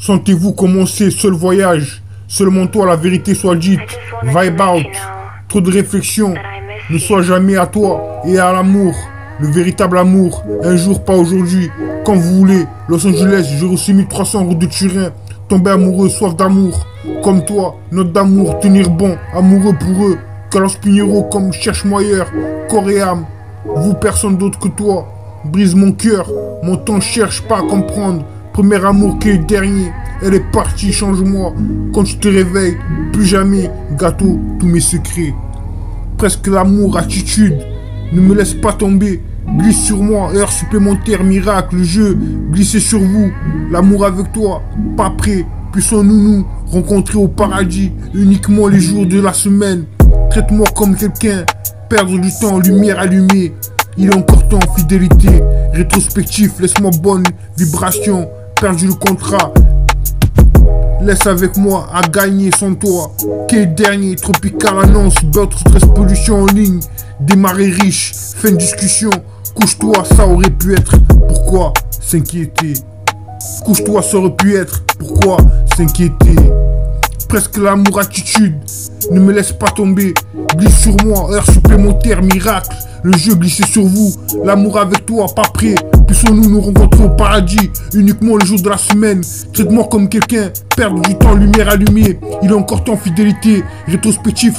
Sentez-vous commencer seul voyage. Seulement toi, la vérité soit dite. Vibe out. Trop de réflexion. Ne sois jamais à toi et à l'amour. Le véritable amour. Un jour, pas aujourd'hui. Quand vous voulez. Los Angeles, 06300 route de Turin. Tomber amoureux, soif d'amour. Comme toi, note d'amour, tenir bon. Amoureux pour eux. Carlos Pinheiro comme cherche-moi ailleurs. Corps et âme. Vous, personne d'autre que toi. Brise mon cœur. Mon temps cherche pas à comprendre. Premier amour qui est dernier. Elle est partie, change-moi. Quand tu te réveilles, plus jamais. Gâteau, tous mes secrets. Presque l'amour, attitude. Ne me laisse pas tomber. Glisse sur moi, heure supplémentaire, miracle, jeu. Glisser sur vous. L'amour avec toi, pas prêt. Puissons-nous nous rencontrer au paradis. Uniquement les jours de la semaine. Traite-moi comme quelqu'un. Perdre du temps, lumière allumée. Il est encore temps, fidélité. Rétrospectif, laisse-moi bonne vibration. Perdu le contrat. Laisse avec moi à gagner sans toi. Quel dernier, tropical annonce. D'autres stress, pollution en ligne. Démarrer riche, fin de discussion. Couche-toi, ça aurait pu être. Pourquoi s'inquiéter? Couche-toi, ça aurait pu être. Pourquoi s'inquiéter? Presque l'amour, attitude. Ne me laisse pas tomber. Glisse sur moi, heure supplémentaire, miracle. Le jeu glisser sur vous. L'amour avec toi, pas prêt. Puissons-nous nous rencontrer au paradis. Uniquement le jour de la semaine. Traite-moi comme quelqu'un. Perdre du temps, lumière allumée. Il est encore temps, fidélité. Rétrospectif.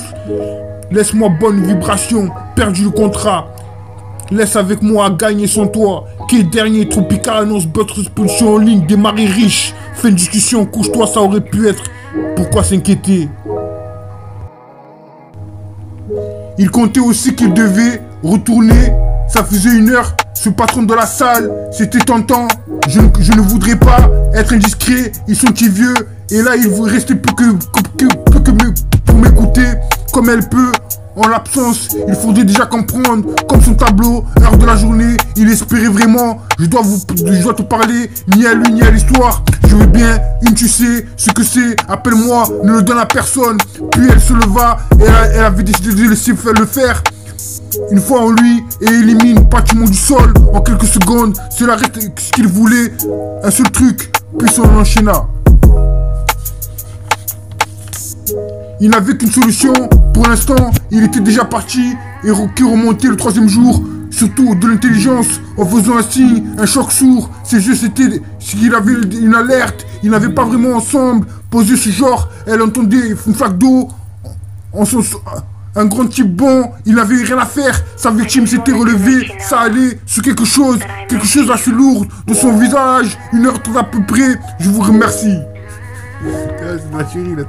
Laisse-moi bonne vibration. Perdu le contrat. Laisse avec moi à gagner sans toi. Quai dernier, tropical annonce, votre expulsion en ligne. Démarrer riche. Fin de discussion, couche-toi, ça aurait pu être. Pourquoi s'inquiéter? Il comptait aussi qu'il devait retourner. Ça faisait 1 heure. Ce patron de la salle, c'était tentant. Je ne voudrais pas être indiscret. Ils sont petits vieux. Et là, il vous restait plus que pour m'écouter. Comme elle peut. En l'absence, il faudrait déjà comprendre. Comme son tableau, heure de la journée. Il espérait vraiment. Je dois te parler. Ni à lui, ni à l'histoire. Je veux bien, tu sais ce que c'est. Appelle-moi, ne le donne à personne. Puis elle se leva et elle avait décidé de laisser le faire. Une fois en lui et élimine bâtiment du sol en quelques secondes. Cela reste ce qu'il voulait. Un seul truc, puis on enchaîna. Il n'avait qu'une solution. Pour l'instant, il était déjà parti et qui remontait le 3e jour. Surtout de l'intelligence en faisant un signe, un choc sourd. Ses yeux c'était s'il avait une alerte. Ils n'avaient pas vraiment ensemble posé ce genre. Elle entendait une flaque d'eau. Un grand type bon, il n'avait rien à faire. Sa victime s'était relevée, ça allait sur quelque chose assez lourd de son visage. 1h30 à peu près. Je vous remercie. C'est la chérie, là,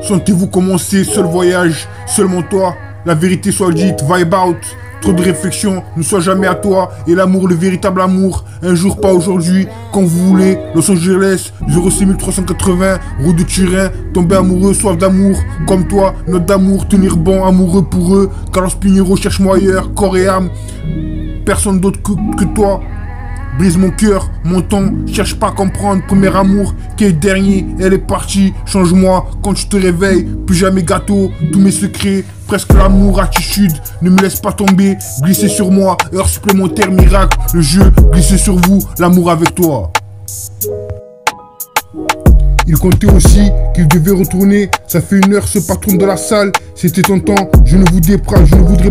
Sentez-vous commencer seul voyage, seulement toi. La vérité soit dite, vibe out. Trop de réflexion, ne sois jamais à toi. Et l'amour, le véritable amour. Un jour, pas aujourd'hui, quand vous voulez. Los Angeles, 06380, route de Turin. Tomber amoureux, soif d'amour. Comme toi, note d'amour, tenir bon, amoureux pour eux. Carlos Pinheiro, cherche-moi ailleurs, corps et âme. Personne d'autre que toi. Brise mon cœur, mon temps, cherche pas à comprendre. Premier amour, qui est dernier, elle est partie. Change-moi quand tu te réveilles, plus jamais gâteau. Tous mes secrets, presque l'amour, attitude. Ne me laisse pas tomber, glisser sur moi. Heure supplémentaire, miracle. Le jeu, glisser sur vous, l'amour avec toi. Il comptait aussi qu'il devait retourner. Ça fait 1 heure, ce patron de la salle. C'était tentant, je ne voudrais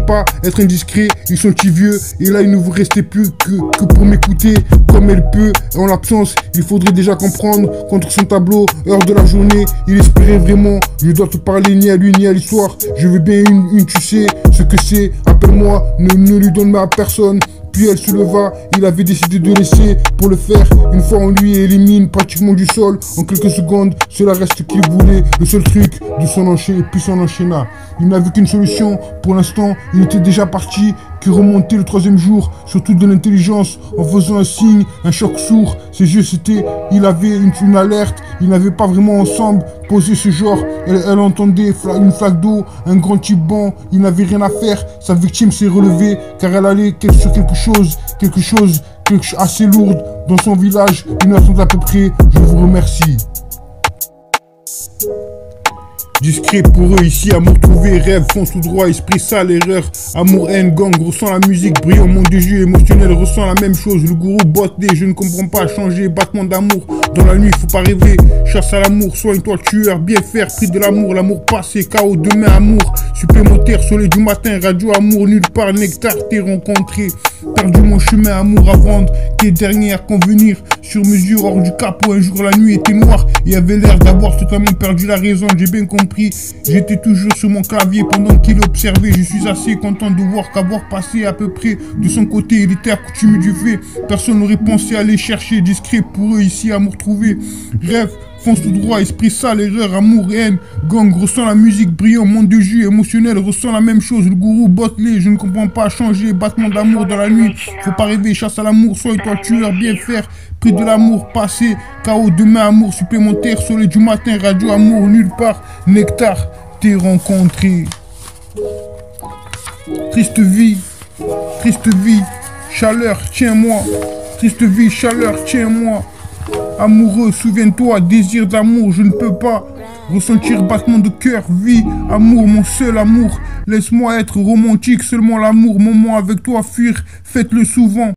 pas être indiscret. Ils sont petits vieux et là il ne vous restait plus que pour m'écouter. Comme elle peut, en l'absence, il faudrait déjà comprendre. Contre son tableau, heure de la journée, il espérait vraiment. Je dois te parler ni à lui ni à l'histoire. Je veux bien tu sais ce que c'est. Appelle-moi, ne lui donne à personne. Puis elle se leva, il avait décidé de laisser pour le faire. Une fois en lui et élimine pratiquement du sol. En quelques secondes, cela reste ce qu'il voulait. Le seul truc de son enchaîner et puis son enchaîna. Il n'avait qu'une solution. Pour l'instant, il était déjà parti. Qui remontait le 3e jour, surtout de l'intelligence, en faisant un signe, un choc sourd. Ses yeux c'était, il avait une alerte, ils n'avaient pas vraiment ensemble posé ce genre. Elle entendait une flaque d'eau, un grand type bon, il n'avait rien à faire. Sa victime s'est relevée car elle allait sur quelque chose assez lourd dans son village. 1h30 à peu près, je vous remercie. Discret pour eux ici, amour trouvé, rêve, fonce tout droit, esprit sale, erreur. Amour, haine, gang, ressent la musique, brillant, monde de jeu émotionnel, ressent la même chose. Le gourou botte des, je ne comprends pas, changer, battement d'amour. Dans la nuit, faut pas rêver, chasse à l'amour, soigne-toi tueur, bien faire, prix de l'amour passé, chaos, demain, amour. Supplémentaire, soleil du matin, radio, amour, nulle part, nectar, t'es rencontré. Perdu mon chemin, amour à vendre, tes derniers à convenir. Sur mesure, hors du capot, un jour la nuit était noire. Il avait l'air d'avoir totalement perdu la raison, j'ai bien compris. J'étais toujours sur mon clavier pendant qu'il observait. Je suis assez content de voir qu'avoir passé à peu près de son côté, il était accoutumé du fait. Personne n'aurait pensé aller chercher, discret pour eux ici, amour trouvé. Rêve, fonce tout droit, esprit sale, erreur, amour, haine. Gang, ressent la musique, brillant, monde de jus, émotionnel, ressent la même chose. Le gourou botte-les, je ne comprends pas, changer, battement d'amour dans la nuit. Faut pas rêver, chasse à l'amour, sois-toi tueur, bien faire. Prix de l'amour, passé, chaos, demain, amour supplémentaire, soleil du matin, radio, amour, nulle part, nectar, t'es rencontré. Triste vie, chaleur, tiens-moi. Triste vie, chaleur, tiens-moi. Amoureux, souviens-toi, désir d'amour, je ne peux pas ressentir battement de cœur, vie, amour, mon seul amour. Laisse-moi être romantique, seulement l'amour, moment avec toi fuir, faites-le souvent.